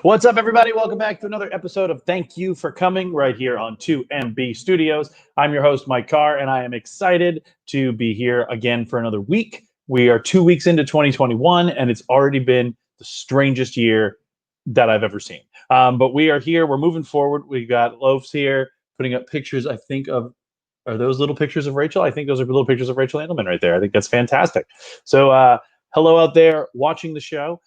What's up, everybody? Welcome back to another episode of Thank You for Coming right here on 2MB Studios. I'm your host, Mike Carr, and I am excited to be here again for another week. We are 2 weeks into 2021, and it's already been the strangest year that I've ever seen. But we are here. We're moving forward. We've got Loafs here putting up pictures, I think, of are those little pictures of Rachel? I think those are little pictures of Rachel Andelman right there. I think that's fantastic. So hello out there watching the show.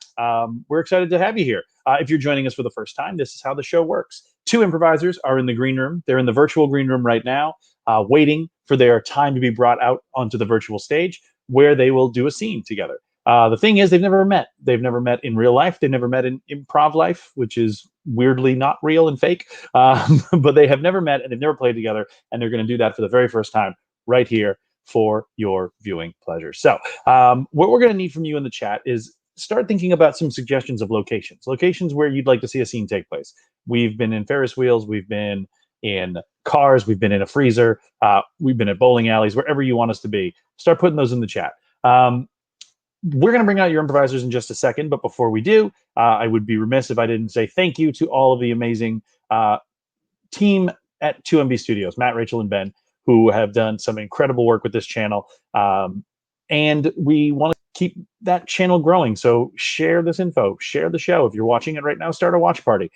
We're excited to have you here. If you're joining us for the first time, this is how the show works. Two improvisers are in the green room. They're in the virtual green room right now, waiting for their time to be brought out onto the virtual stage where they will do a scene together. The thing is, they've never met. They've never met in real life. They've never met in improv life, which is weirdly not real and fake. But they have never met and they've never played together. And they're going to do that for the very first time right here for your viewing pleasure. So what we're going to need from you in the chat is start thinking about some suggestions of locations where you'd like to see a scene take place. We've been in Ferris wheels. We've been in cars. We've been in a freezer. We've been at bowling alleys, wherever you want us to be. Start putting those in the chat. We're going to bring out your improvisers in just a second. But before we do, I would be remiss if I didn't say thank you to all of the amazing team at 2MB Studios, Matt, Rachel, and Ben, who have done some incredible work with this channel. And we want to keep that channel growing. So share this info, share the show. If you're watching it right now, start a watch party.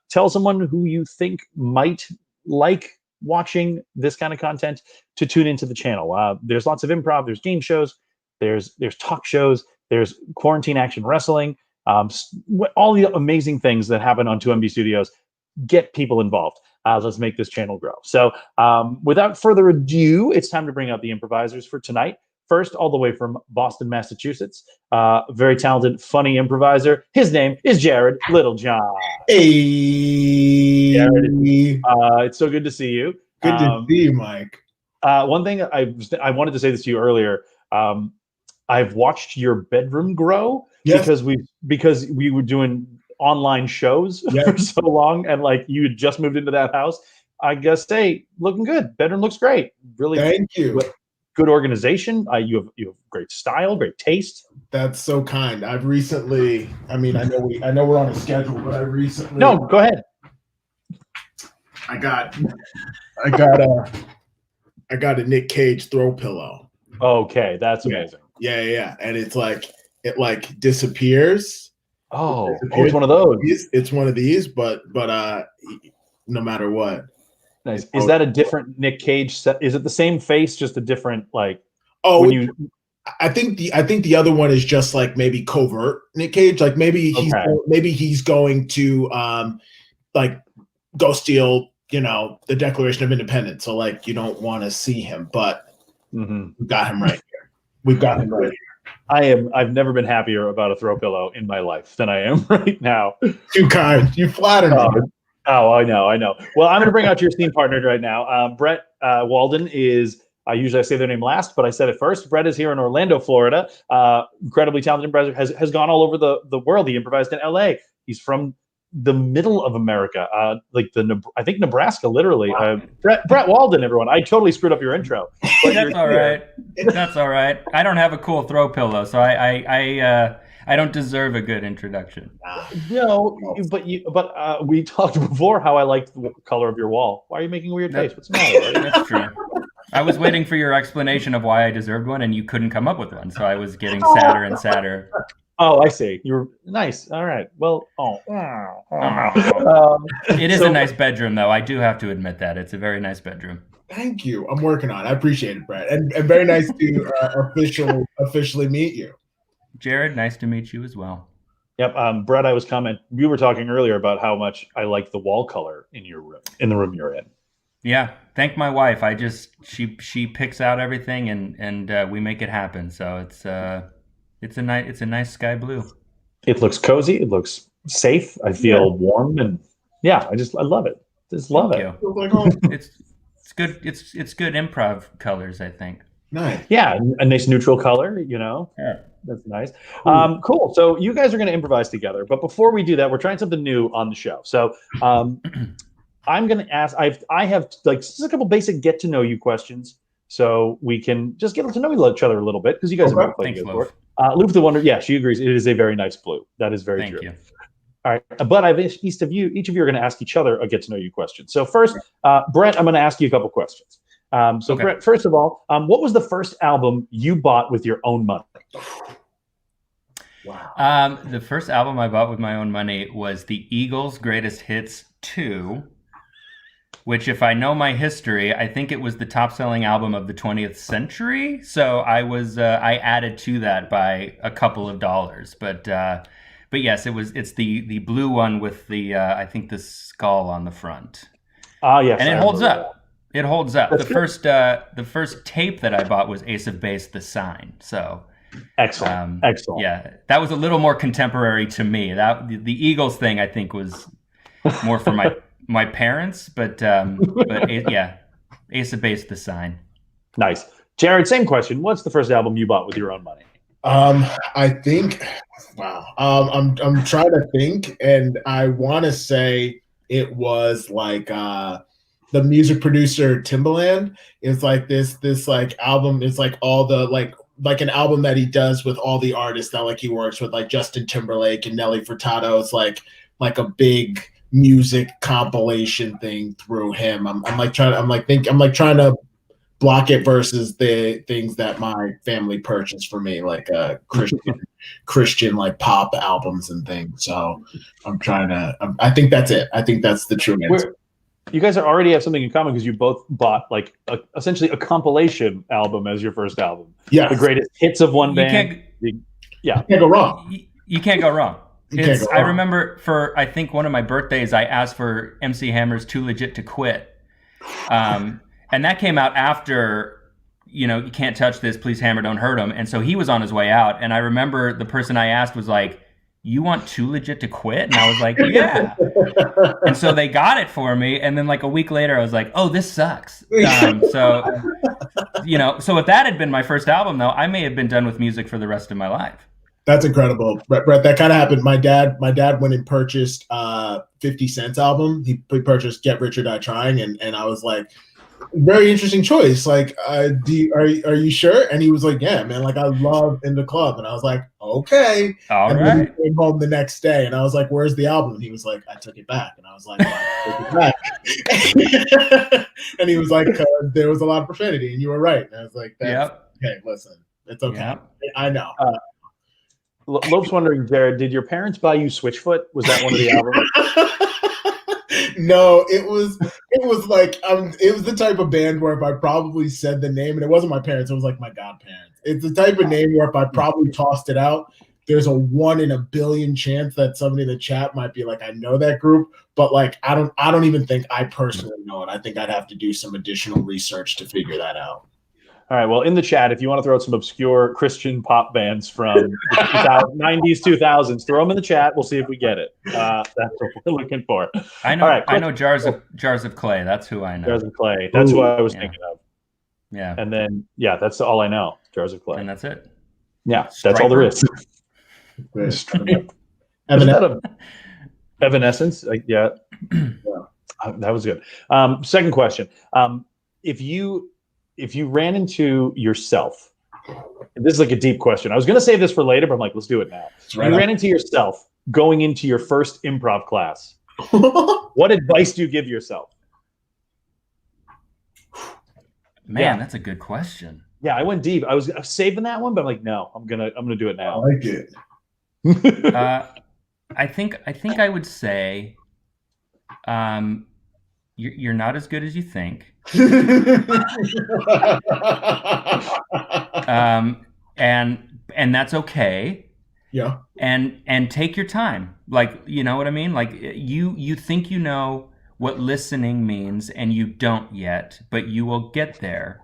Tell someone who you think might like watching this kind of content to tune into the channel. There's lots of improv, there's game shows, there's talk shows, there's quarantine action wrestling, all the amazing things that happen on 2MB Studios. Get people involved. Let's make this channel grow. So without further ado, it's time to bring out the improvisers for tonight. First, all the way from Boston, Massachusetts, very talented, funny improviser. His name is Jared Littlejohn. Hey, Jared, it's so good to see you. Good to see you, Mike. One thing I wanted to say this to you earlier. I've watched your bedroom grow because we were doing online shows for so long, and like you had just moved into that house. I guess, hey, looking good. Bedroom looks great. Really, thank you. Good organization. You have great style, great taste. That's so kind. I've recently. I mean, I know we're on a schedule, but I recently. No, go ahead. I got a Nick Cage throw pillow. Okay, that's amazing. Yeah, and it's like it like disappears. Oh, it's one of those. It's one of these, but no matter what. Nice. Is that a different Nick Cage set? Is it the same face, just a different like? Oh, I think the other one is just like maybe covert Nick Cage. Like maybe he's going to like go steal, the Declaration of Independence. So like you don't want to see him, but we got him right here. We've got him right here. I've never been happier about a throw pillow in my life than I am right now. Too kind. You flatter me. Oh, I know. Well, I'm going to bring out your scene partner right now. Brett Waldon is, usually I say their name last, but I said it first. Brett is here in Orlando, Florida. Incredibly talented improviser, has gone all over the world. He improvised in LA. He's from the middle of America, I think Nebraska, literally. Wow. Brett Waldon, everyone. I totally screwed up your intro. That's all right. That's all right. I don't have a cool throw pillow, so I don't deserve a good introduction. No, but we talked before how I liked the color of your wall. Why are you making a weird face? What's the matter? That's true. I was waiting for your explanation of why I deserved one, and you couldn't come up with one, so I was getting sadder and sadder. Oh, I see. You're nice. All right. Well, it is a nice bedroom, though. I do have to admit that. It's a very nice bedroom. Thank you. I'm working on it. I appreciate it, Brett. And very nice to officially meet you. Jared, nice to meet you as well. Yep. Brett, we were talking earlier about how much I like the wall color in your room, in the room you're in. Yeah. Thank my wife. She picks out everything and we make it happen. So it's a nice sky blue. It looks cozy. It looks safe. I feel warm, and I love it. Just love it. It's good. It's good improv colors, I think. Nice. Yeah, a nice neutral color. Yeah. That's nice. Cool. So you guys are going to improvise together, but before we do that, we're trying something new on the show. So I'm going to ask. I have just a couple basic get to know you questions, so we can just get to know each other a little bit because you guys have been playing before. Loop the Wonder. Yeah, she agrees. It is a very nice blue. That is very true. Thank you. All right, but each of you are going to ask each other a get to know you question. So first, Brett, I'm going to ask you a couple questions. Okay. Brett, first of all, what was the first album you bought with your own money? Wow. The first album I bought with my own money was the Eagles' Greatest Hits 2, which, if I know my history, I think it was the top-selling album of the 20th century. So I added to that by a couple of dollars. But yes, it's the blue one with the I think the skull on the front. Yes, and it holds up. That. It holds up. That's the first tape that I bought was Ace of Base, The Sign. So excellent. Yeah, that was a little more contemporary to me. That the Eagles thing I think was more for my parents, but yeah, Ace of Base, The Sign. Nice. Jared, same question. What's the first album you bought with your own money? I think, wow. I'm trying to think, and I want to say it was like the music producer Timbaland. It's like this like album. It's like all the like an album that he does with all the artists that like he works with, like Justin Timberlake and Nelly Furtado. It's like a big music compilation thing through him. I'm trying to block it versus the things that my family purchased for me, like Christian like pop albums and things. So I think that's it. I think that's the true answer. You guys already have something in common because you both bought like essentially a compilation album as your first album. Yeah, the greatest hits of one band. You can't go wrong. You can't go wrong. I remember for I think one of my birthdays, I asked for MC Hammer's "Too Legit to Quit," and that came out after You Can't Touch This, Please Hammer, Don't Hurt Him, and so he was on his way out. And I remember the person I asked was like, "You want Too Legit to Quit?" And I was like, "Yeah." And so they got it for me. And then like a week later, I was like, "Oh, this sucks." So if that had been my first album, though, I may have been done with music for the rest of my life. That's incredible, Brett. That kind of happened. My dad went and purchased 50 Cent's album. He purchased Get Rich or Die Trying, and I was like, very interesting choice. Like, are you sure? And he was like, yeah, man. Like, I love In the Club, and I was like, okay. All and right. Then he came home the next day, and I was like, where's the album? And he was like, I took it back, and I was like, I took it back. And he was like, there was a lot of profanity, and you were right. And I was like, yep. Okay, listen, it's okay. Yep. I know. Love's wondering, Jared, did your parents buy you Switchfoot? Was that one of the albums? No, it was like it was the type of band where if I probably said the name, and it wasn't my parents, it was like my godparents. It's the type of name where if I probably tossed it out, there's a 1 in a billion chance that somebody in the chat might be like, I know that group, but like I don't even think I personally know it. I think I'd have to do some additional research to figure that out. All right. Well, in the chat, if you want to throw out some obscure Christian pop bands from the 90s, 2000s, throw them in the chat. We'll see if we get it. That's what we're looking for. I know. All right, I know Jars of Clay. That's who I know. Jars of Clay. That's who I was thinking of. Yeah. And then that's all I know. Jars of Clay. And that's it. Yeah, that's all there is. Evanescence. Yeah. That was good. Second question. If you ran into yourself, and this is like a deep question. I was going to save this for later, but I'm like, let's do it now. Right, you ran into yourself going into your first improv class. What advice do you give yourself? Man, that's a good question. Yeah, I went deep. I was saving that one, but I'm like, no, I'm gonna do it now. I like it. I think I would say, you're not as good as you think. And that's okay. Yeah. And take your time. Like, you know what I mean? Like you think you know what listening means and you don't yet, but you will get there.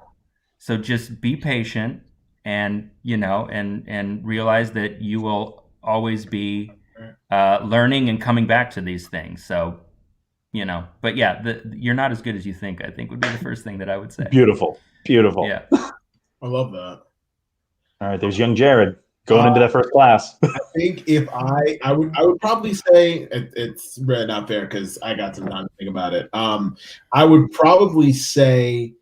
So just be patient and realize that you will always be learning and coming back to these things. So but yeah, you're not as good as you think, I think would be the first thing that I would say. Beautiful. Yeah. I love that. All right, there's young Jared going into that first class. I think if I would probably say it's really not fair because I got some time to think about it. I would probably say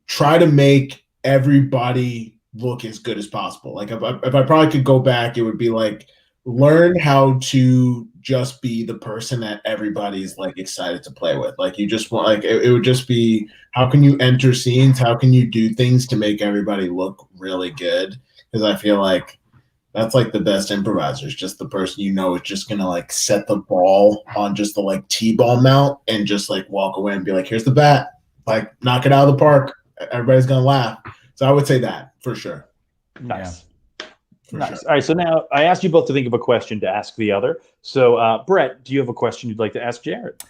try to make everybody look as good as possible. Like if I probably could go back, it would be like learn how to just be the person that everybody's like excited to play with. Like you just want, like it would just be, how can you enter scenes? How can you do things to make everybody look really good? Because I feel like that's like the best improvisers, just the person you know is just gonna like set the ball on just the like T-ball mount and just like walk away and be like, here's the bat, like knock it out of the park. Everybody's gonna laugh. So I would say that for sure. Nice. Yeah. Nice. Sure. All right. So now I asked you both to think of a question to ask the other. So Brett, do you have a question you'd like to ask Jared?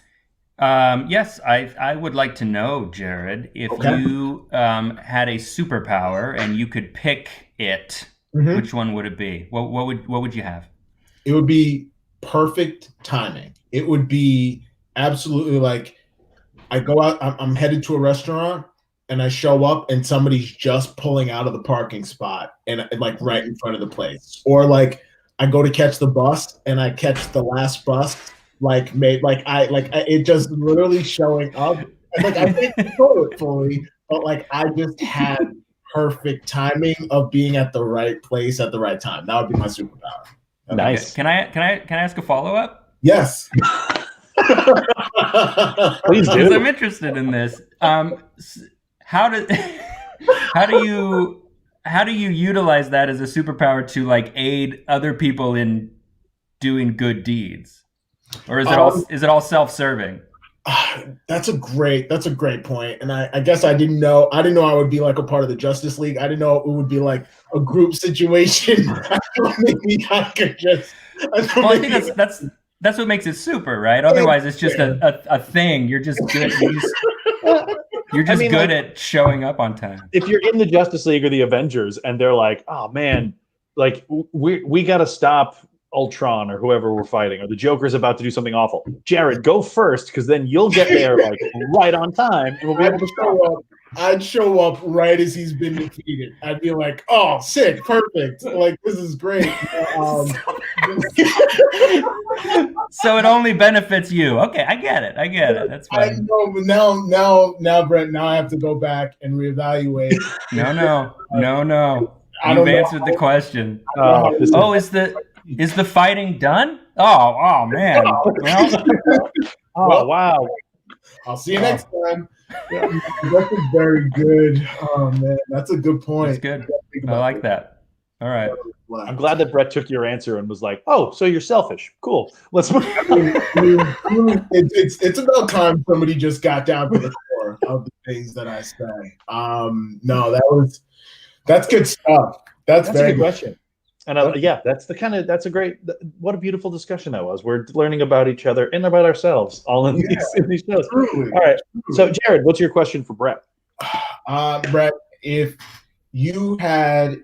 Yes, I would like to know, Jared, if you had a superpower and you could pick it, which one would it be? What would you have? It would be perfect timing. It would be absolutely like I go out, I'm headed to a restaurant and I show up and somebody's just pulling out of the parking spot and like right in front of the place. Or like I go to catch the bus and I catch the last bus it just literally showing up. And like I didn't control it fully, but like I just had perfect timing of being at the right place at the right time. That would be my superpower. Nice. Can I ask a follow-up? Yes. Please do. Because I'm interested in this. How do you utilize that as a superpower to like aid other people in doing good deeds? Or is it all self-serving? That's a great point. And I guess I didn't know I would be like a part of the Justice League. I didn't know it would be like a group situation. Maybe I could just I think that's what makes it super, right? Otherwise it's just a thing. You're just good. You're just good at showing up on time. If you're in the Justice League or the Avengers and they're like, oh man, like we gotta stop Ultron or whoever we're fighting, or the Joker's about to do something awful. Jared, go first, because then you'll get there like right on time, and we'll be able to show up. I'd show up right as he's been defeated. I'd be like, "Oh, sick, perfect! Like this is great." So it only benefits you. Okay, I get it. That's fine. I know, but now, Brent. Now I have to go back and reevaluate. No. You've answered the question. Is the fighting done? Oh man. Wow. I'll see you next time. Yeah, that's very good. Oh man, that's a good point. That's good. I like that. All right. I'm glad that Brett took your answer and was like, "Oh, so you're selfish? Cool. Let's move." It's about time somebody just got down to the core of the things that I say. No, that's good stuff. That's very a good question. And that's a great, what a beautiful discussion that was. We're learning about each other and about ourselves all in these shows. Truly. All right. So Jared, what's your question for Brett? Brett, if you had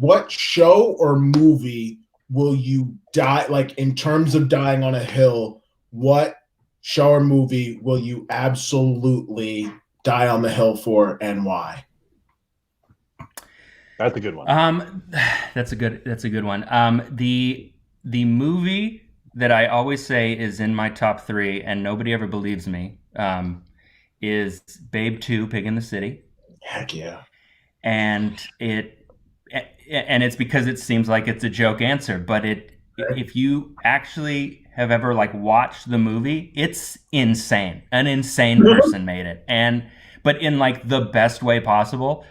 what show or movie will you die, like in terms of dying on a hill, what show or movie will you absolutely die on the hill for and why? That's a good one. That's a good one. The movie that I always say is in my top 3, and nobody ever believes me, is Babe 2, Pig in the City. Heck yeah. And it's because it seems like it's a joke answer, but if you actually have ever like watched the movie, it's insane. An insane person made it, but in like the best way possible.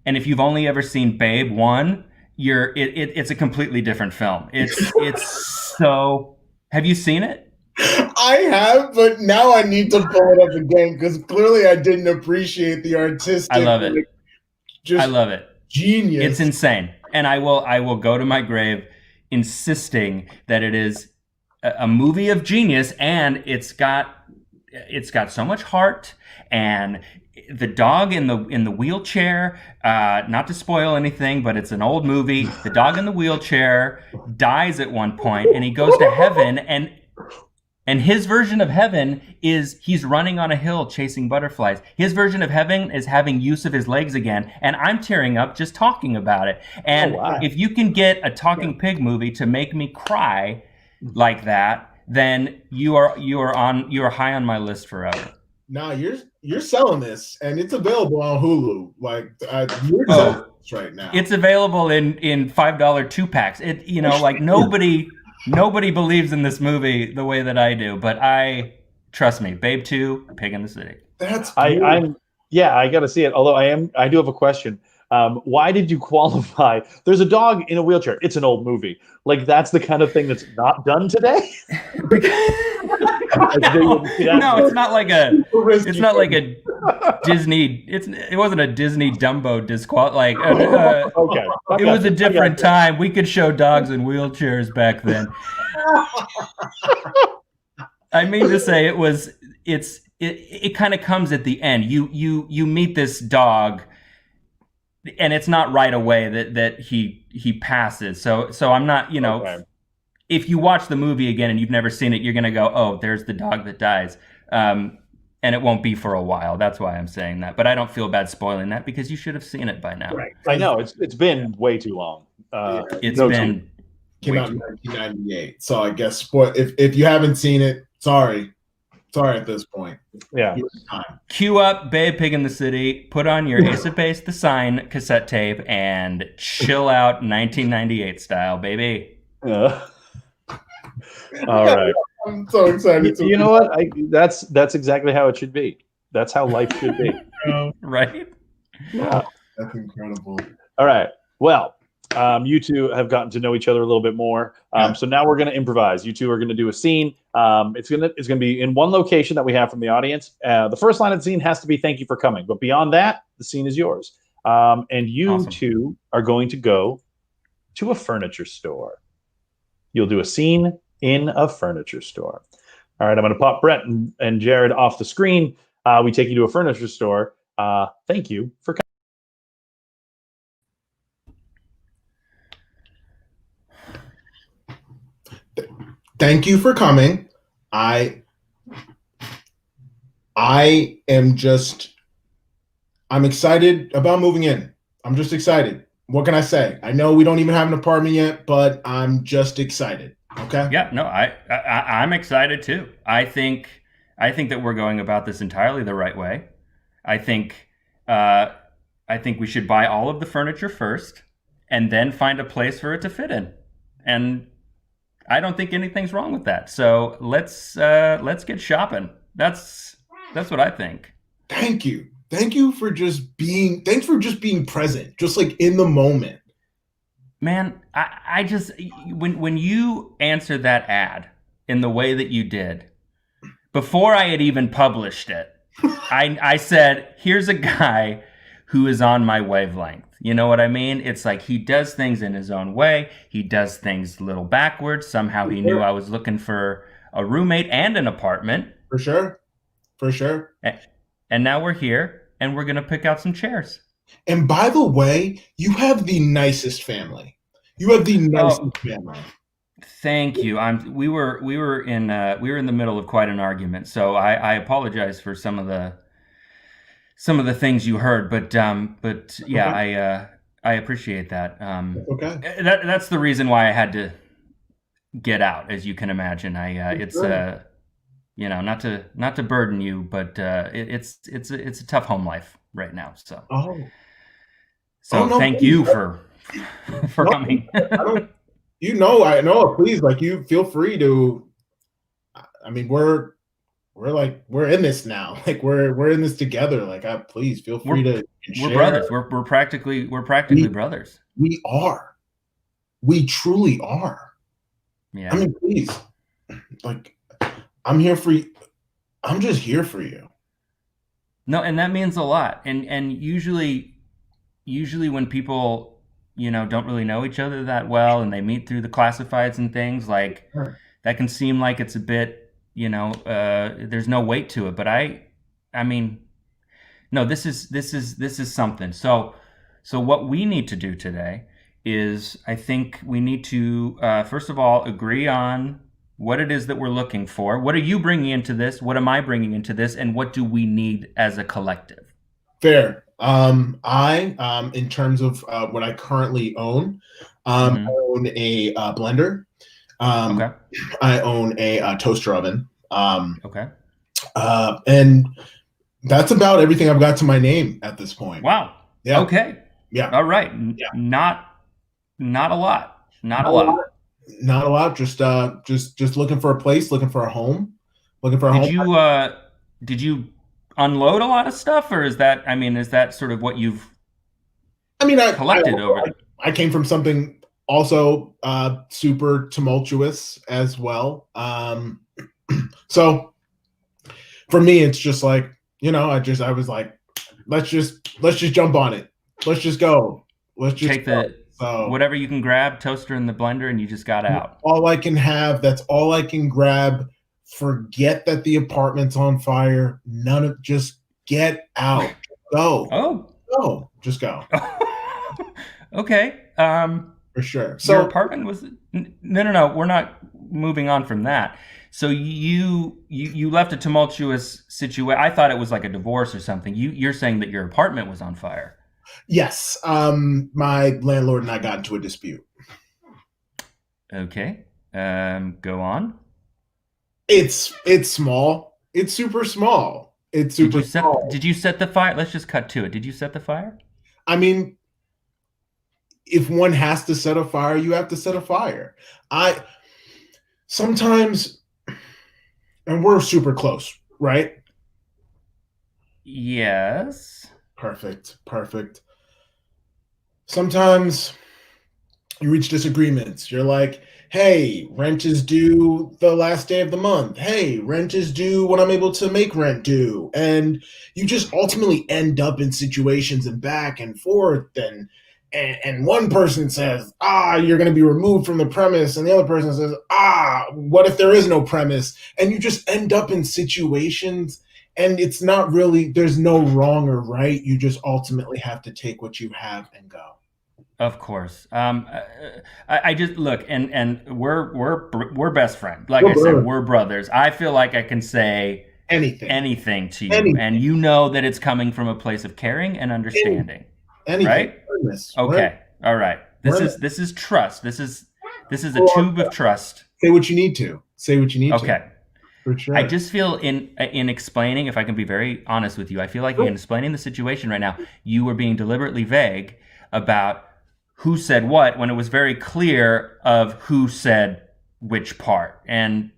And if you've only ever seen Babe 1, it's a completely different film. It's so. Have you seen it? I have, but now I need to pull it up again because clearly I didn't appreciate the artistic. I love it. I love it. Genius. It's insane, and I will go to my grave insisting that it is a movie of genius, and it's got so much heart. And the dog in the wheelchair, not to spoil anything, but it's an old movie. The dog in the wheelchair dies at one point, and he goes to heaven, and his version of heaven is he's running on a hill chasing butterflies. His version of heaven is having use of his legs again, and I'm tearing up just talking about it. And if you can get a talking pig movie to make me cry like that, then you are high on my list forever. No, you're selling this, and it's available on Hulu. Like you're selling this right now. It's available in $5 2-packs. It like nobody believes in this movie the way that I do, but trust me, Babe 2, Pig in the City. That's I got to see it. Although I do have a question. Why did you qualify? There's a dog in a wheelchair. It's an old movie. Like that's the kind of thing that's not done today. No, it's not like a Disney. It wasn't a Disney Dumbo okay. It was a different time. We could show dogs in wheelchairs back then. I mean to say it kind of comes at the end. You meet this dog, and it's not right away that he passes. So I'm not, okay. If you watch the movie again and you've never seen it, you're going to go, oh, there's the dog that dies. And it won't be for a while. That's why I'm saying that. But I don't feel bad spoiling that because you should have seen it by now. Right. I know. It's been way too long. Came out in 1998. So I guess if you haven't seen it, sorry at this point. Yeah. Cue up Babe Pig in the City, put on your Ace of Base the Sign cassette tape, and chill out 1998 style, baby. All right. I'm so excited. You know what? That's exactly how it should be. That's how life should be. Right? Yeah. That's incredible. All right. Well, you two have gotten to know each other a little bit more. So now we're going to improvise. You two are going to do a scene. It's going to be in one location that we have from the audience. The first line of the scene has to be "Thank you for coming," but beyond that, the scene is yours. And you two are going to go to a furniture store. You'll do a scene in a furniture store. All right, I'm going to pop Brett and Jared off the screen. We take you to a furniture store. Thank you for coming. Thank you for coming. I'm excited about moving in. I'm just excited. What can I say? I know we don't even have an apartment yet, but I'm just excited. Okay. Yeah, no, I'm excited too. I think that we're going about this entirely the right way. I think we should buy all of the furniture first and then find a place for it to fit in. And I don't think anything's wrong with that. So let's get shopping. That's what I think. Thank you. Thanks for just being present, just like in the moment. Man, I just when you answered that ad in the way that you did, before I had even published it, I said, here's a guy who is on my wavelength. You know what I mean? It's like he does things in his own way. He does things a little backwards. Somehow he knew I was looking for a roommate and an apartment. For sure. And now we're here, and we're going to pick out some chairs. And by the way, you have the nicest family. Family. Thank you. We were in the middle of quite an argument, so I apologize for some of the things you heard, but yeah, okay. I appreciate that. Okay. That's the reason why I had to get out, as you can imagine. Not to burden you, but it's a tough home life right now. So thank you for coming. I know. Please, you feel free to. I mean, we're in this now. We're in this together. Please feel free to. We're brothers. We're practically brothers. We are. We truly are. Yeah. I mean, please, I'm here for you. I'm just here for you. No, and that means a lot. And usually when people, don't really know each other that well and they meet through the classifieds and things, that can seem like it's a bit, there's no weight to it. But I mean, no, this is something. So what we need to do today is, I think we need to first of all agree on what it is that we're looking for. What are you bringing into this? What am I bringing into this? And what do we need as a collective? Fair. I in terms of what I currently own, I own a blender. Okay. I own a toaster oven. Okay. And That's about everything I've got to my name at this point. Wow. Yeah. Okay. Yeah. All right. Yeah. Not a lot. Not a lot. Not a lot. Just looking for a place, looking for a home, looking for a home. Did you unload a lot of stuff, or is that sort of what you've collected over? I came from something also super tumultuous as well. So for me, it's just like, I was like, let's just jump on it. Let's just go. Let's just take whatever you can grab, toaster in the blender, and you just got out. All I can have. That's all I can grab. Forget that the apartment's on fire. Just get out. Go. Oh. Go. Just go. Okay. For sure. So your apartment was no. We're not moving on from that. So you left a tumultuous situation. I thought it was like a divorce or something. You're saying that your apartment was on fire. Yes. My landlord and I got into a dispute. Okay. Go on. It's small. It's super small. It's super small. Did you set the fire? Let's just cut to it. Did you set the fire? I mean, if one has to set a fire, you have to set a fire. Sometimes, and we're super close, right? Yes. Perfect. Sometimes you reach disagreements. You're like, hey, rent is due the last day of the month. Hey, rent is due when I'm able to make rent due. And you just ultimately end up in situations and back and forth. And one person says, you're going to be removed from the premise. And the other person says, what if there is no premise? And you just end up in situations. And it's not really, there's no wrong or right. You just ultimately have to take what you have and go. Of course. I just look, and we're best friends. Like I said, we're brothers. I feel like I can say anything to you, and you know that it's coming from a place of caring and understanding. Right? Okay. All right. This is trust. This is a tube of trust. Say what you need to. Okay. For sure. I just feel in explaining, if I can be very honest with you, I feel like in explaining the situation right now, you were being deliberately vague about who said what when it was very clear of who said which part. And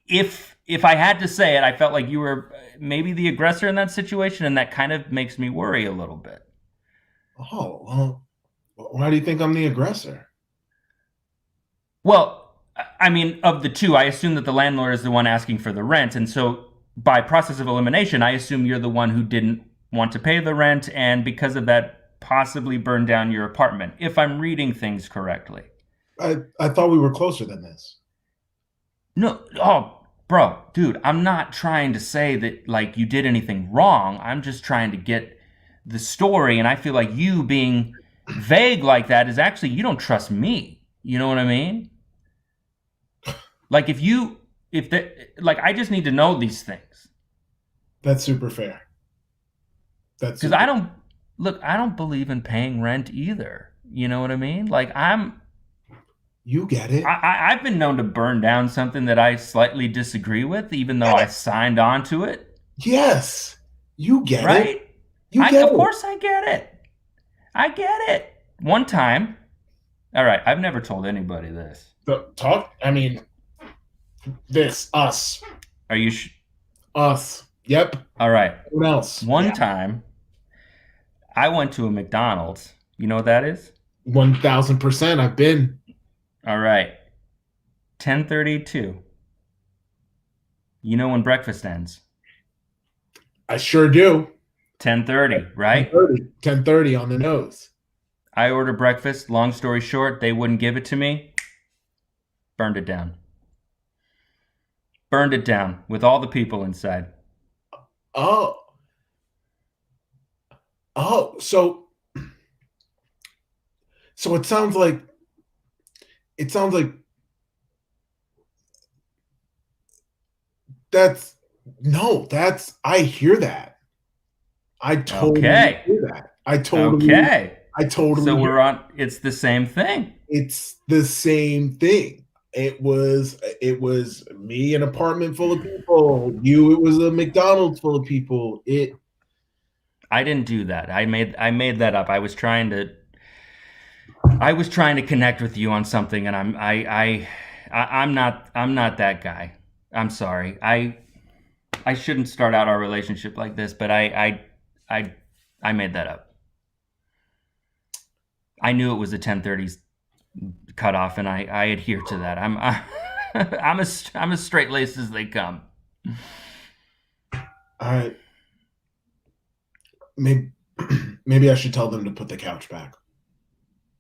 if I had to say it, I felt like you were maybe the aggressor in that situation, and that kind of makes me worry a little bit. Oh, well, why do you think I'm the aggressor? Well, I mean, of the two, I assume that the landlord is the one asking for the rent. And so by process of elimination, I assume you're the one who didn't want to pay the rent, and because of that, possibly burn down your apartment, if I'm reading things correctly. I thought we were closer than this. No, bro, dude, I'm not trying to say that like you did anything wrong. I'm just trying to get the story, and I feel like you being vague like that is actually, you don't trust me. You know what I mean? Like I just need to know these things. That's super fair. Because I don't believe in paying rent either. You know what I mean? Like you get it. I've been known to burn down something that I slightly disagree with, even though I signed on to it. Yes. You get it. Right? Of course I get it. I get it. One time. All right. I've never told anybody this. Us. Are you us? Yep. All right. What else? One time, I went to a McDonald's. You know what that is? 1000%. I've been. All right. 10:32. You know when breakfast ends? I sure do. 10:30, right? 10:30 on the nose. I ordered breakfast. Long story short, they wouldn't give it to me. Burned it down. Burned it down with all the people inside. Oh, so it sounds like I hear that. I totally hear that. I totally So we're on. It's the same thing. It's the same thing. It was me, an apartment full of people. You, it was a McDonald's full of people. I didn't do that. I made that up. I was trying to connect with you on something, and I'm not that guy. I'm sorry. I shouldn't start out our relationship like this, but I made that up. I knew it was a 10:30 cutoff, and I adhere to that. I'm as straight laced as they come. All right. Maybe I should tell them to put the couch back.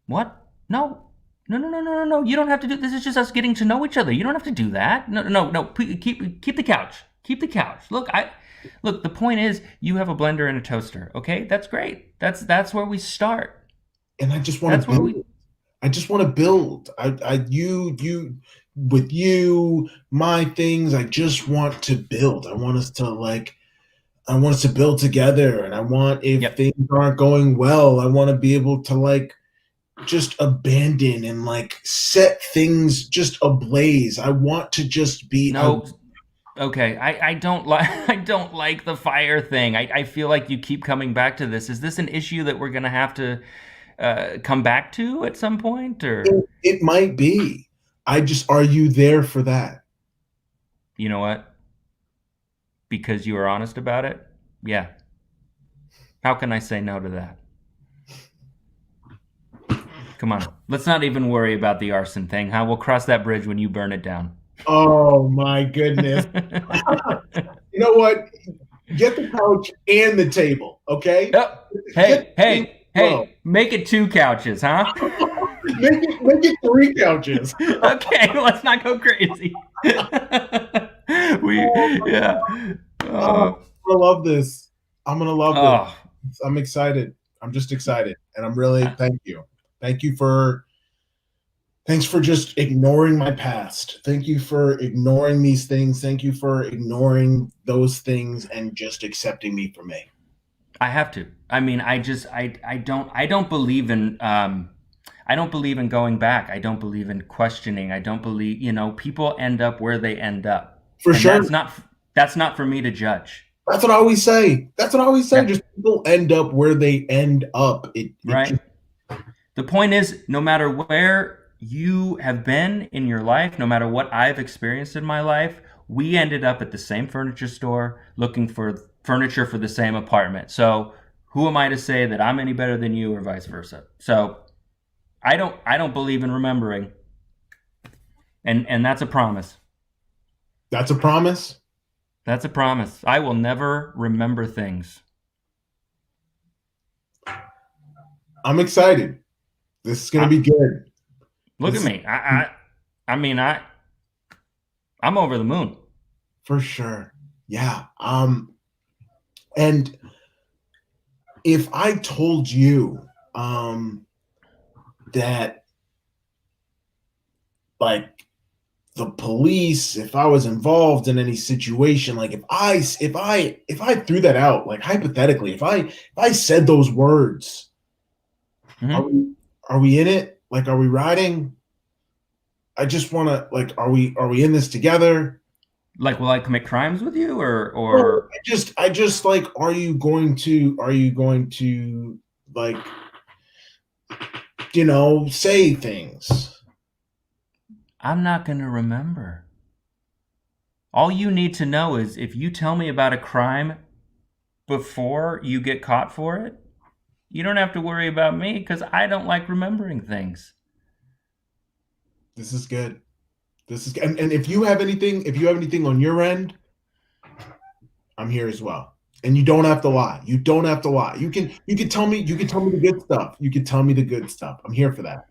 What? No. You don't have to do this. Is just us getting to know each other. You don't have to do that. No. Keep the couch. Keep the couch. Look. The point is, you have a blender and a toaster. Okay, that's great. That's where we start. And I just want to build. I just want to build. You with you, my things. I just want to build. I want us to build together, and I want, if things aren't going well, I want to be able to just abandon and set things just ablaze. I want to just be Okay, I don't like the fire thing. I feel like you keep coming back to this. Is this an issue that we're gonna have to come back to at some point, or it might be? Are you there for that? You know what? Because you were honest about it? Yeah. How can I say no to that? Come on. Let's not even worry about the arson thing, huh? We'll cross that bridge when you burn it down. Oh, my goodness. You know what? Get the couch and the table, okay? Oh, hey, make it 2 couches, huh? make it 3 couches. Okay, let's not go crazy. I love this. I'm gonna love this. I'm excited. I'm just excited, and I'm really thank you. Thanks for just ignoring my past. Thank you for ignoring these things. Thank you for ignoring those things and just accepting me for me. I have to. I mean, I don't believe in going back. I don't believe in questioning. I don't believe, people end up where they end up. For sure. That's not for me to judge. That's what I always say. Yeah. Just people end up where they end up. Right. The point is, no matter where you have been in your life, no matter what I've experienced in my life, we ended up at the same furniture store looking for furniture for the same apartment. So who am I to say that I'm any better than you or vice versa? So I don't believe in remembering. And that's a promise. That's a promise? That's a promise. I will never remember things. I'm excited. This is going to be good. Look at me. I'm over the moon. For sure. Yeah. And if I told you that the police, if I was involved in any situation, if I threw that out, hypothetically, if I said those words, mm-hmm. Are we in it? Are we riding? I just want to are we in this together? Will I commit crimes with you or I just are you going to say things? I'm not going to remember. All you need to know is if you tell me about a crime before you get caught for it, you don't have to worry about me because I don't like remembering things. This is good. And if you have anything on your end, I'm here as well. And you don't have to lie. You can tell me the good stuff. You can tell me the good stuff. I'm here for that.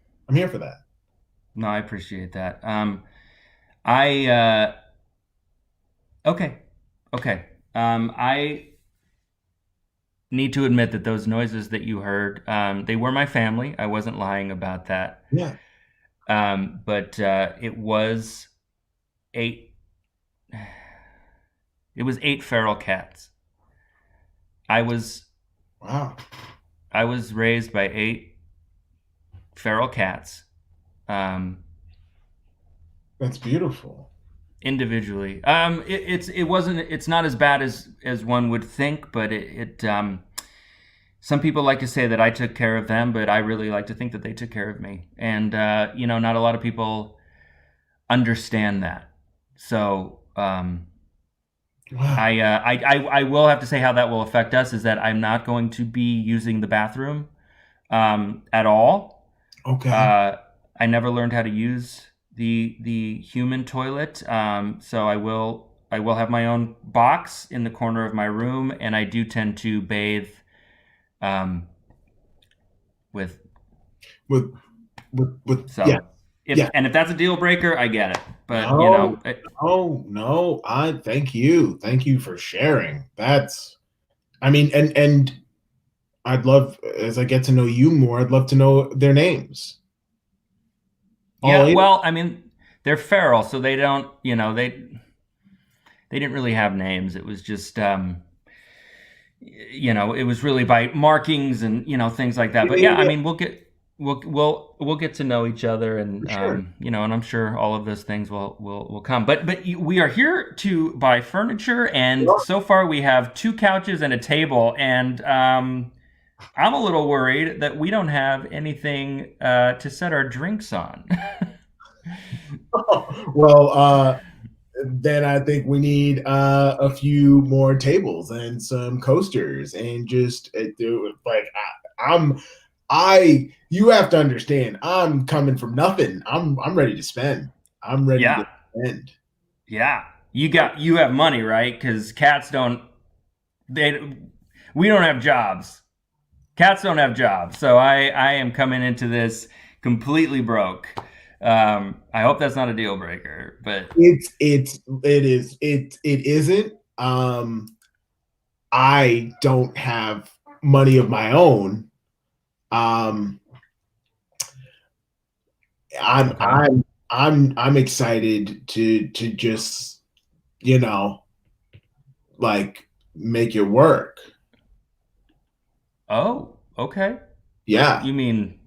No, I appreciate that. Okay. I need to admit that those noises that you heard, they were my family. I wasn't lying about that. Yeah. But it was 8 feral cats. I was raised by 8 feral cats. That's beautiful. Individually, it's not as bad as one would think, but some people like to say that I took care of them, but I really like to think that they took care of me. And not a lot of people understand that. So wow. I will have to say how that will affect us is that I'm not going to be using the bathroom at all. Okay. I never learned how to use the human toilet, so I will have my own box in the corner of my room, and I do tend to bathe with so yeah. And if that's a deal breaker, I get it. But no, I thank you for sharing. That's, I mean, and I'd love, as I get to know you more, I'd love to know their names. Yeah, well, I mean, they're feral, so they don't, they didn't really have names. It was just, it was really by markings and things like that. But yeah, I mean, we'll get to know each other, and sure. and I'm sure all of those things will come. But we are here to buy furniture, and so far we have 2 couches and a table, and I'm a little worried that we don't have anything to set our drinks on. Well, then I think we need a few more tables and some coasters, and just do it. Like you have to understand, I'm coming from nothing. I'm ready to spend. I'm ready to spend. Yeah, you have money, right? Because cats don't. We don't have jobs. Cats don't have jobs, so I am coming into this completely broke. I hope that's not a deal breaker, but it isn't. I don't have money of my own. I'm excited to just like make it work. Oh, okay. Yeah. You mean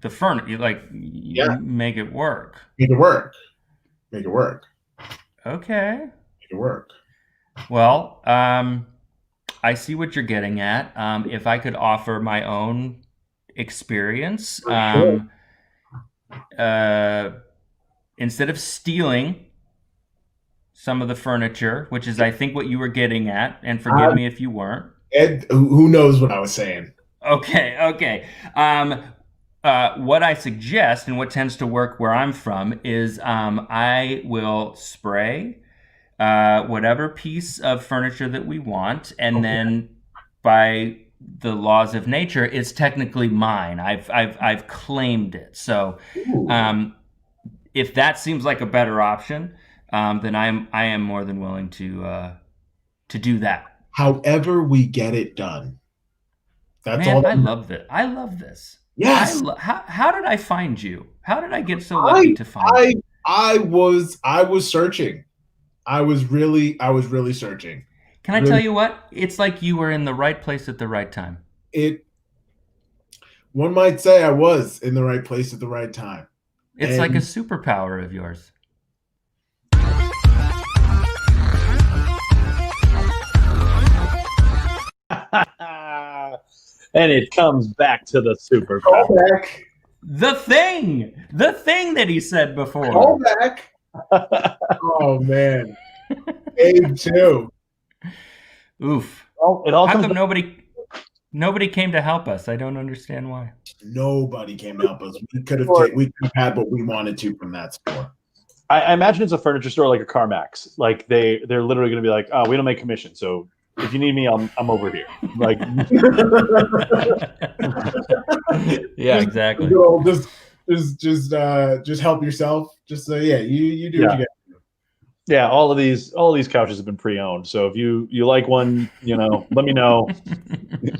the furniture, make it work. Make it work. Make it work. Okay. Make it work. Well, I see what you're getting at. If I could offer my own experience, instead of stealing some of the furniture, which is, I think, what you were getting at, and forgive me if you weren't. Ed, who knows what I was saying? Okay. What I suggest, and what tends to work where I'm from, is I will spray whatever piece of furniture that we want, and then by the laws of nature, it's technically mine. I've claimed it. So if that seems like a better option, then I am more than willing to do that. However we get it done. That's all. I love this. Yes. How did I find you? How did I get so lucky to find you? I was searching. I was really searching. Can I tell you what? It's like you were in the right place at the right time. One might say I was in the right place at the right time. It's like a superpower of yours. And it comes back to the superpower. The thing that he said before. Call back. Oh man. Abe too. Oof. Well, it all How come nobody came to help us? I don't understand why. Nobody came to help us. We could have had what we wanted to from that store. I imagine it's a furniture store like a CarMax. Like they're literally going to be like, oh, we don't make commission, so if you need me, I'm over here. Like, yeah, exactly. Just help yourself. Just say, yeah, you do what you got. Yeah, all of these couches have been pre-owned. So if you like one, let me know.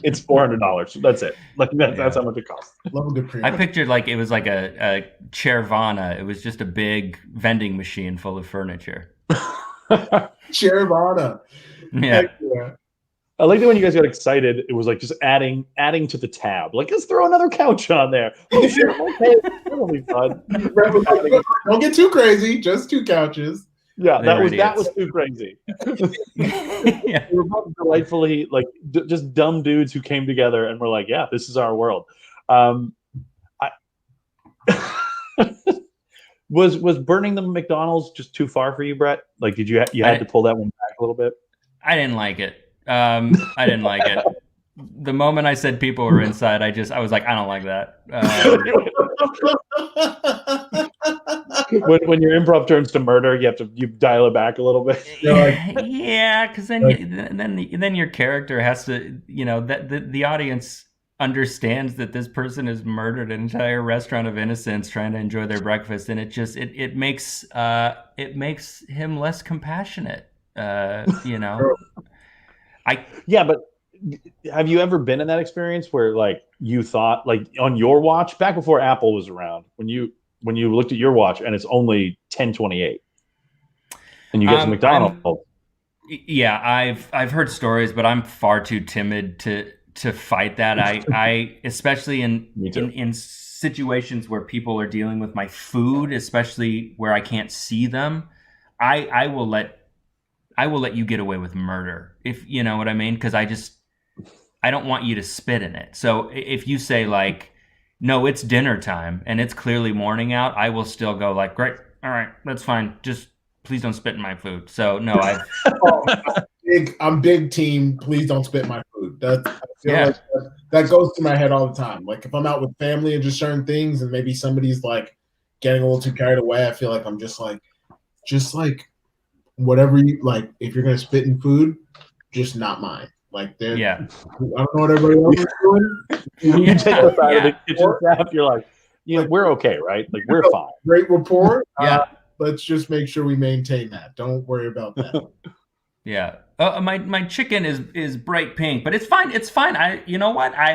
It's $400. That's it. Like that's how much it costs. Love a good pre-owned. I pictured like it was like a Chervana. It was just a big vending machine full of furniture. Chervana. Yeah. I like that when you guys got excited, it was like just adding to the tab. Like, let's throw another couch on there. Okay, That'll be fun. Don't get too crazy. Just 2 couches. Yeah, that was too crazy. Yeah. We were both delightfully like just dumb dudes who came together and were like, "Yeah, this is our world." Was burning the McDonald's just too far for you, Brett? Like, did you had to pull that one back a little bit? I didn't like it. I didn't like it. The moment I said people were inside, I was like, I don't like that. When your improv turns to murder, you dial it back a little bit. Yeah, because then your character has to, that the audience understands that this person has murdered an entire restaurant of innocents trying to enjoy their breakfast, and it makes him less compassionate. Yeah, but have you ever been in that experience where like you thought like on your watch back before Apple was around when you looked at your watch and it's only 10:28 and you get to McDonald's? Yeah, I've heard stories, but I'm far too timid to fight that. I especially in situations where people are dealing with my food, especially where I can't see them, I will let you get away with murder, if you know what I mean, because I don't want you to spit in it. So if you say like, no, it's dinner time and it's clearly morning out, I will still go like, great, all right, that's fine. Just please don't spit in my food. So no, I'm big team. Please don't spit in my food. Like that goes through my head all the time. Like if I'm out with family and just sharing things, and maybe somebody's like getting a little too carried away, I feel like I'm just like whatever you like. If you're gonna spit in food, just not mine. Like I don't know what everybody else is doing. You take us out of the kitchen staff, you're like, we're okay, right? Like we're fine. Great rapport. Yeah. Let's just make sure we maintain that. Don't worry about that. Yeah. My chicken is bright pink, but it's fine. It's fine. You know what? I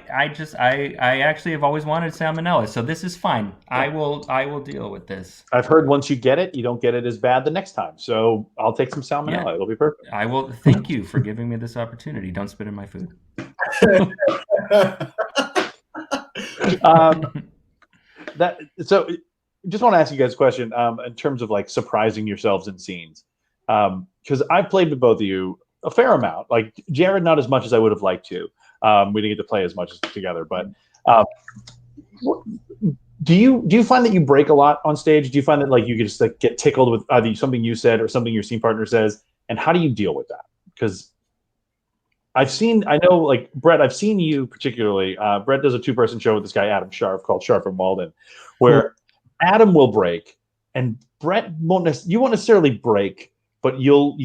actually have always wanted salmonella, so this is fine. I will deal with this. I've heard once you get it, you don't get it as bad the next time. So I'll take some salmonella. Yeah. It'll be perfect. I will. Thank you for giving me this opportunity. Don't spit in my food. So just want to ask you guys a question in terms of like surprising yourselves in scenes. Because I've played with both of you a fair amount. Like Jared, not as much as I would have liked to. We didn't get to play as much together. But do you find that you break a lot on stage? Do you find that like you just like get tickled with either something you said or something your scene partner says? And how do you deal with that? Because I know like Brett, I've seen you particularly. Brett does a 2-person show with this guy Adam Sharf called Sharf and Waldon, where Adam will break and Brett won't necessarily break. But you'll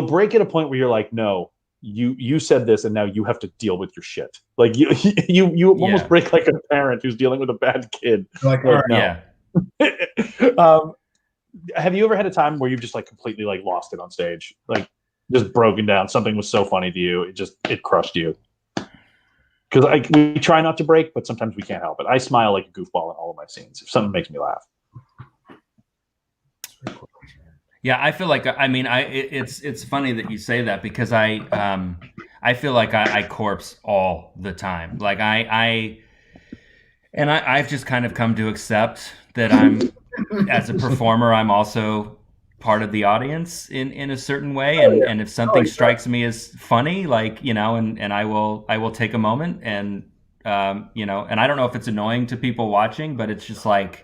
break at a point where you're like, no, you said this and now you have to deal with your shit. Like you almost break like a parent who's dealing with a bad kid. Like no. Yeah. Have you ever had a time where you've just like completely like lost it on stage, like just broken down? Something was so funny to you, it crushed you. Because we try not to break, but sometimes we can't help it. I smile like a goofball in all of my scenes if something makes me laugh. Yeah, I feel like it's funny that you say that because I feel like I corpse all the time. Like I've just kind of come to accept that I'm as a performer, I'm also part of the audience in a certain way. And if something strikes me as funny, like, and I will take a moment and and I don't know if it's annoying to people watching, but it's just like,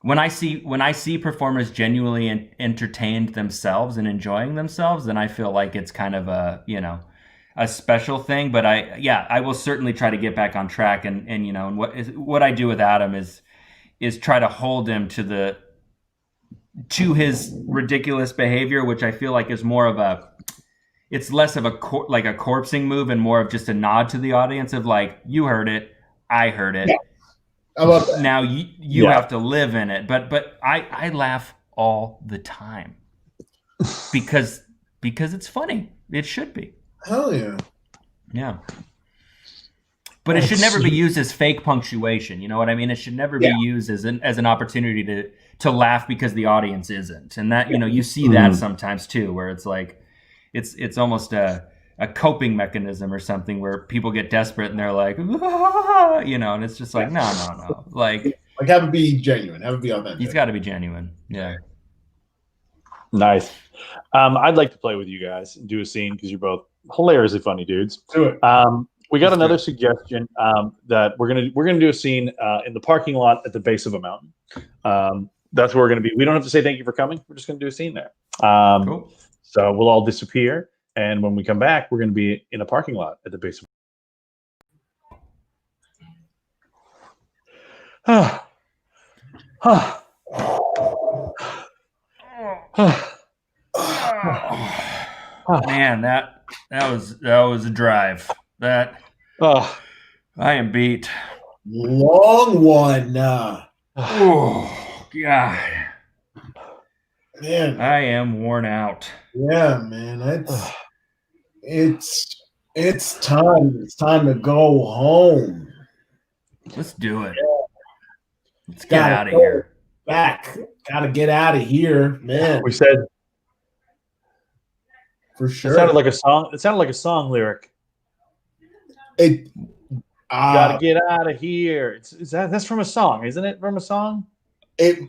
when I see performers genuinely entertained themselves and enjoying themselves, then I feel like it's kind of a special thing. But I will certainly try to get back on track. And what I do with Adam is try to hold him to his ridiculous behavior, which I feel like is more of it's less of a corpsing move and more of just a nod to the audience of like, you heard it, I heard it. Yeah. I love that. Now you have to live in it, but I laugh all the time because it's funny. It should be. Hell yeah. Yeah. But it should never be used as fake punctuation. You know what I mean? It should never be used as an opportunity to laugh because the audience isn't. And that, you see that sometimes too, where it's like it's almost a coping mechanism or something where people get desperate and they're like, ah, and it's just like, no. Like have it be genuine. Have it be authentic. He's got to be genuine. Yeah. Nice. I'd like to play with you guys and do a scene because you're both hilariously funny dudes. Do it. We got another suggestion that we're gonna do a scene in the parking lot at the base of a mountain. That's where we're gonna be. We don't have to say thank you for coming. We're just gonna do a scene there. Cool. So we'll all disappear, and when we come back, we're gonna be in a parking lot at the base of. Man, that was a drive. I am beat. Long one. Oh God, man, I am worn out. Yeah, man, it's time. It's time to go home. Let's do it. Let's get out of here. Gotta get out of here, man. We said for sure. It sounded like a song. It sounded like a song lyric. Gotta get out of here. That's from a song, isn't it? From a song. It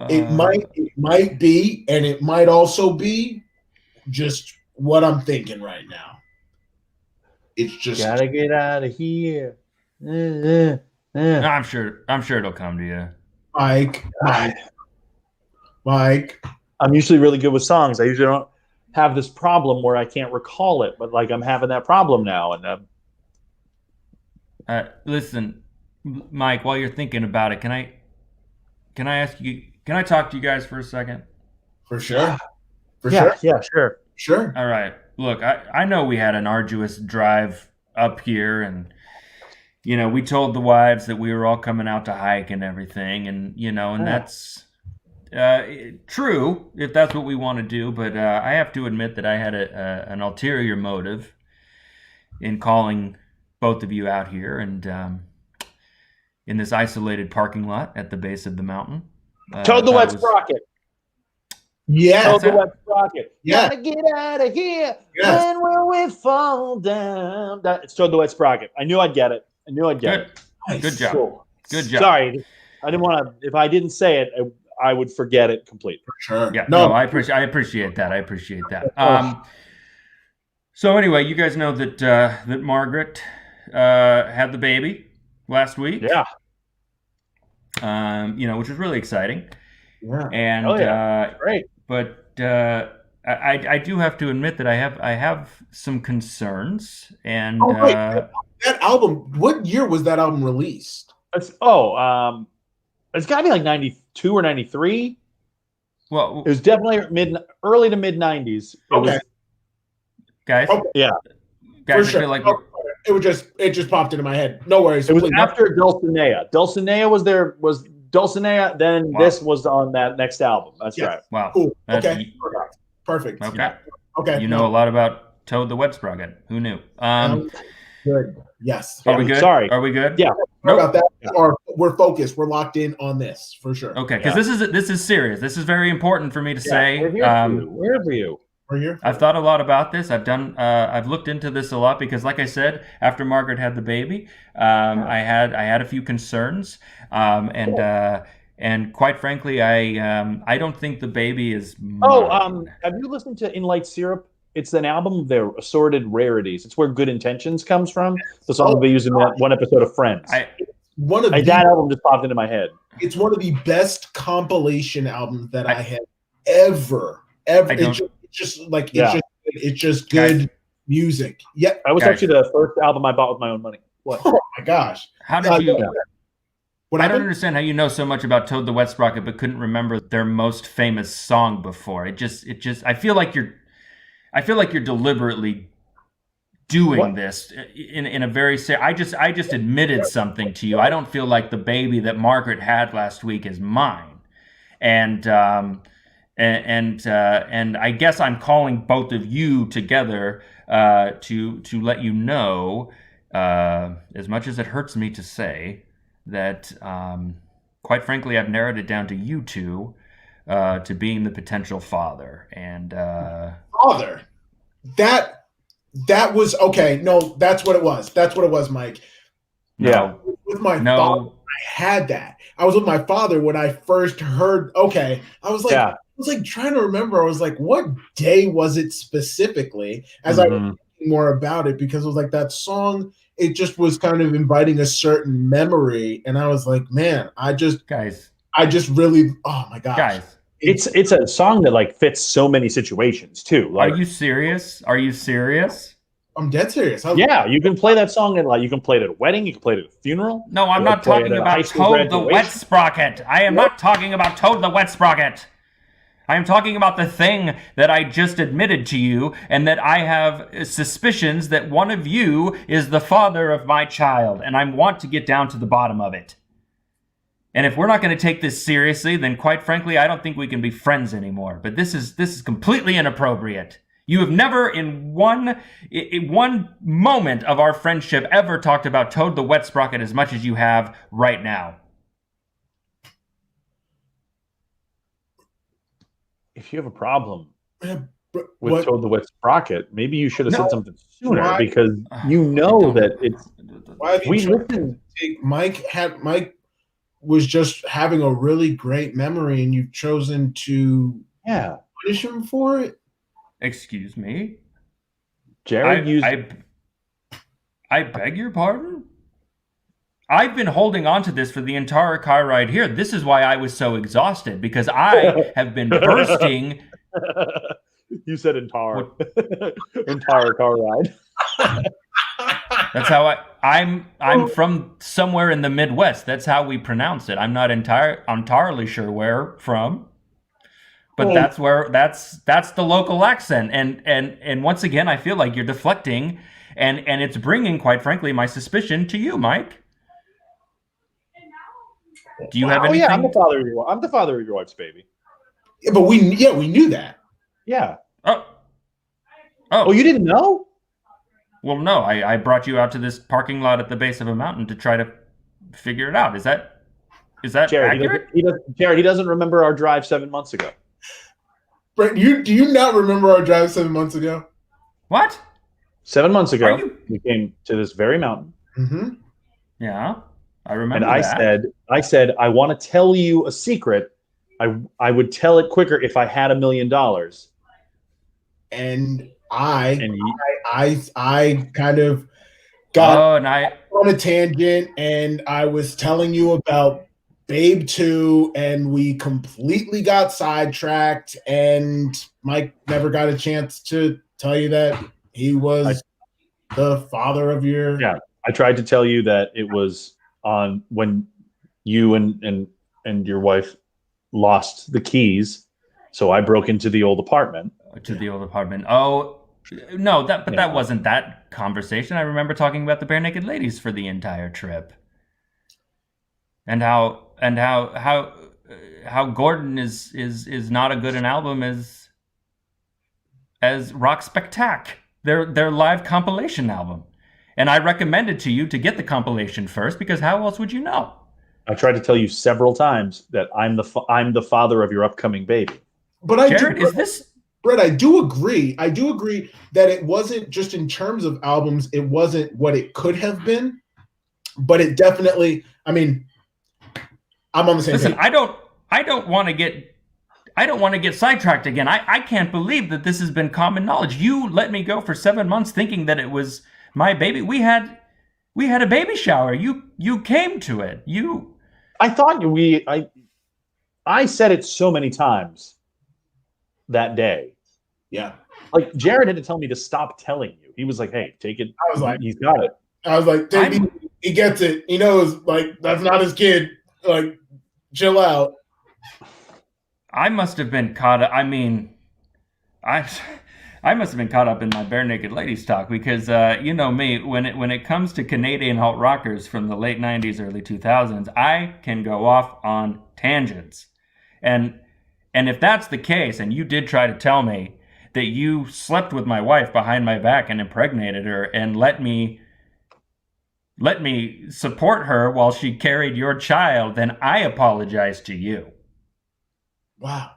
might be, and it might also be just what I'm thinking right now. It's just gotta get out of here. I'm sure it'll come to you. Mike. I'm usually really good with songs. I usually don't have this problem where I can't recall it, but like I'm having that problem now. And listen, Mike, while you're thinking about it, can I ask you? Can I talk to you guys for a second? For sure. Yeah, sure. All right. Look, I know we had an arduous drive up here, and we told the wives that we were all coming out to hike and everything, and that's true if that's what we want to do. But I have to admit that I had an ulterior motive in calling both of you out here and in this isolated parking lot at the base of the mountain. Toad the Wet Sprocket. Yeah. Toad the Wet Sprocket. Yeah. Gotta get out of here. When will we fall down? It's Toad the Wet Sprocket. I knew I'd get it. Good. Nice. Good job. Cool. Good job. Sorry, I didn't want to. If I didn't say it, I would forget it completely. For sure. Yeah. No, I appreciate that. So anyway, you guys know that Margaret had the baby last week. Yeah. Which was really exciting. Yeah. And great. But I do have to admit that I have some concerns. And that album. What year was that album released? It's got to be like 92 or 93. Well, it was definitely early to mid 90s. Okay. Guys. Okay. Yeah. Guys, sure. I feel like it just popped into my head. No worries. It was after Dulcinea. Dulcinea was Dulcinea. Then this was on that next album. That's right. Wow. Cool. Okay. Perfect. Okay. Okay. You know a lot about Toad the Wet Sprocket. Who knew? Good. Yes. Are we good? Sorry. Are we good? Yeah. Nope. About that. Or we're focused. We're locked in on this for sure. Okay. Because this is serious. This is very important for me to say. We're here for you. We're here. I've thought a lot about this. I've looked into this a lot because, like I said, after Margaret had the baby, I had a few concerns, and quite frankly, I don't think the baby is mine. Have you listened to In Light Syrup? It's an album of their assorted rarities. It's where Good Intentions comes from. The song they use in that one episode of Friends. That album just popped into my head. It's one of the best compilation albums that I have ever. It's just good music. Yeah, that was actually the first album I bought with my own money. What? Oh my gosh! How did you? I don't understand how you know so much about Toad the Wet Sprocket but couldn't remember their most famous song before. It just. I feel like you're deliberately doing this in a very. I just admitted something to you. I don't feel like the baby that Margaret had last week is mine, and I guess I'm calling both of you together to let you know, as much as it hurts me to say, that quite frankly I've narrowed it down to you two to being the potential father. And father, That was okay. No, that's what it was. That's what it was, Mike. Yeah. With my father, I had that. I was with my father when I first heard. Okay, I was like, I was like trying to remember. I was like, what day was it specifically? As I was thinking more about it, because it was like that song. It just was kind of inviting a certain memory, and I was like, man, I just really, oh my gosh, guys. It's a song that like fits so many situations too. Like, are you serious? Are you serious? I'm dead serious. Yeah, you can play that song at you can play it at a wedding, you can play it at a funeral. No, I'm not talking about Toad the Wet Sprocket. I am not talking about Toad the Wet Sprocket. I am talking about the thing that I just admitted to you, and that I have suspicions that one of you is the father of my child, and I want to get down to the bottom of it. And if we're not going to take this seriously, then quite frankly, I don't think we can be friends anymore. But this is completely inappropriate. You have never in one moment of our friendship ever talked about Toad the Wet Sprocket as much as you have right now. If you have a problem with Toad the Wet Sprocket, maybe you should have said something sooner, because you know that it's. We listened. Mike was just having a really great memory, and you've chosen to punish him for it. Excuse me, Jared. I beg your pardon. I've been holding on to this for the entire car ride here. This is why I was so exhausted, because I have been bursting. You said entire car ride. That's how I'm from somewhere in the Midwest. That's how we pronounce it. I'm not entirely sure where from, but that's the local accent. And once again, I feel like you're deflecting, and it's bringing, quite frankly, my suspicion to you, Mike. Do you have anything? Yeah, I'm the father of your wife's baby. Yeah, but we knew that. Yeah. Oh, you didn't know? Well, no, I brought you out to this parking lot at the base of a mountain to try to figure it out. Is that Jared, accurate? Jared, he doesn't remember our drive 7 months ago. Brent, do you not remember our drive 7 months ago? What? 7 months ago, we came to this very mountain. Mm-hmm. Yeah, I remember. And I said, I want to tell you a secret. I would tell it quicker if I had $1 million. And I kind of got on a tangent, and I was telling you about Babe 2, and we completely got sidetracked, and Mike never got a chance to tell you that he was the father of your... Yeah, I tried to tell you that it was on when you and your wife lost the keys, so I broke into the old apartment. Oh, no, that wasn't that conversation. I remember talking about the Bare Naked Ladies for the entire trip, and how Gordon is not as good an album as Rock Spectac, their live compilation album. And I recommended to you to get the compilation first, because how else would you know? I tried to tell you several times that I'm the father of your upcoming baby. But Jared, is this? Brett, I do agree that it wasn't just in terms of albums, it wasn't what it could have been, but it definitely, I mean, I'm on the same page. I don't want to get sidetracked again. I can't believe that this has been common knowledge. You let me go for 7 months thinking that it was my baby. We had a baby shower. You came to it. I thought I said it so many times that day. Yeah. Like, Jared had to tell me to stop telling you. He was like, hey, take it. I was like, he's got it. I was like, he gets it. He knows, like, that's not his kid. Like, chill out. I must have been caught up. I mean, I must have been caught up in my Bare Naked Ladies talk, because you know me, when it comes to Canadian alt rockers from the late 90s, early 2000s, I can go off on tangents. And if that's the case, and you did try to tell me that you slept with my wife behind my back and impregnated her and let me support her while she carried your child, then I apologize to you. Wow.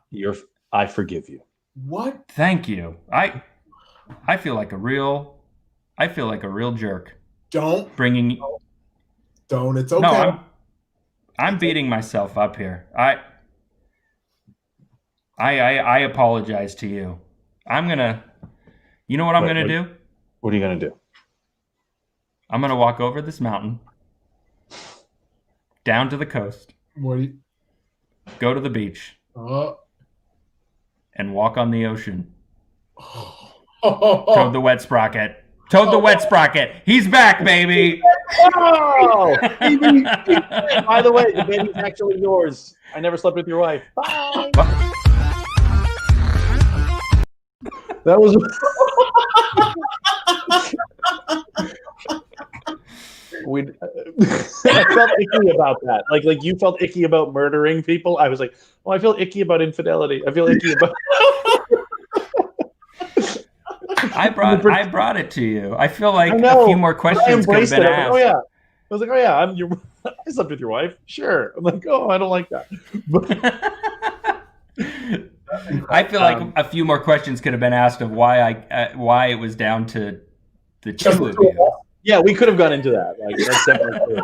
I forgive you. What? Thank you. I feel like a real I feel like a real jerk. Don't. Bringing. Don't. It's okay. No, I'm beating myself up here. I apologize to you. I'm gonna. You know what I'm gonna do? What are you gonna do? I'm gonna walk over this mountain, down to the coast. Go to the beach. And walk on the ocean. Toad the wet sprocket. Toad the wet sprocket. He's back, baby. Oh! By the way, the baby's actually yours. I never slept with your wife. Bye. That was. I felt icky about that. Like you felt icky about murdering people. I was like, well, I feel icky about infidelity. I feel icky about. I brought it to you. I feel like a few more questions could have been asked. Oh yeah. I was like, oh yeah, I slept with your wife. Sure. I'm like, oh, I don't like that. I feel like a few more questions could have been asked of why it was down to the two of you. Yeah, we could have gone into that. Like, that's definitely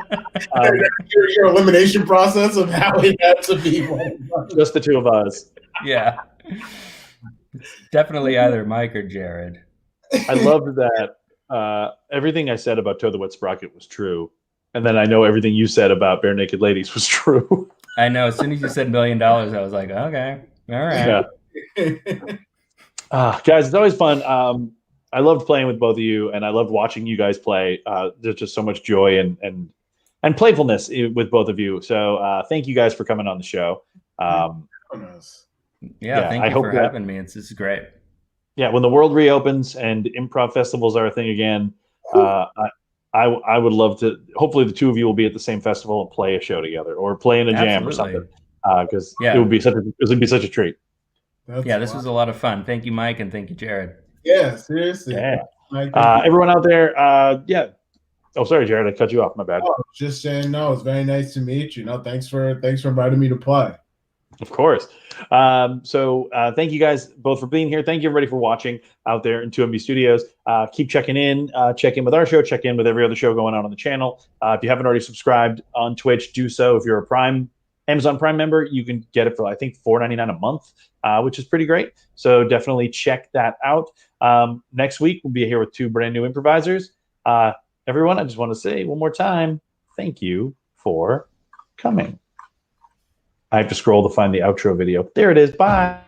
true. Your elimination process of how it had to be just the two of us. Yeah, it's definitely either Mike or Jared. I loved that everything I said about Toad the Wet Sprocket was true, and then I know everything you said about Bare Naked Ladies was true. I know. As soon as you said $1 million, I was like, okay, all right. Yeah. Guys, it's always fun. I loved playing with both of you, and I loved watching you guys play. There's just so much joy and playfulness with both of you. So thank you guys for coming on the show. Thank you for having me. This is great. Yeah, when the world reopens and improv festivals are a thing again, I would love to. Hopefully, the two of you will be at the same festival and play a show together, or play in a jam or something. Because it would be such a treat. This was a lot of fun. Thank you, Mike, and thank you, Jared. Yeah, seriously. Yeah. Everyone out there, Oh, sorry, Jared, I cut you off. My bad. Oh, just saying, no, it's very nice to meet you. No, thanks for inviting me to play. Of course. So thank you guys both for being here. Thank you everybody for watching out there in 2MB Studios. Keep checking in. Check in with our show. Check in with every other show going on the channel. If you haven't already subscribed on Twitch, do so. If you're a Amazon Prime member, you can get it for I think $4.99 a month, which is pretty great. So definitely check that out. Next week we'll be here with 2 brand new improvisers. Everyone, I just want to say one more time, thank you for coming. I have to scroll to find the outro video. There it is. Bye.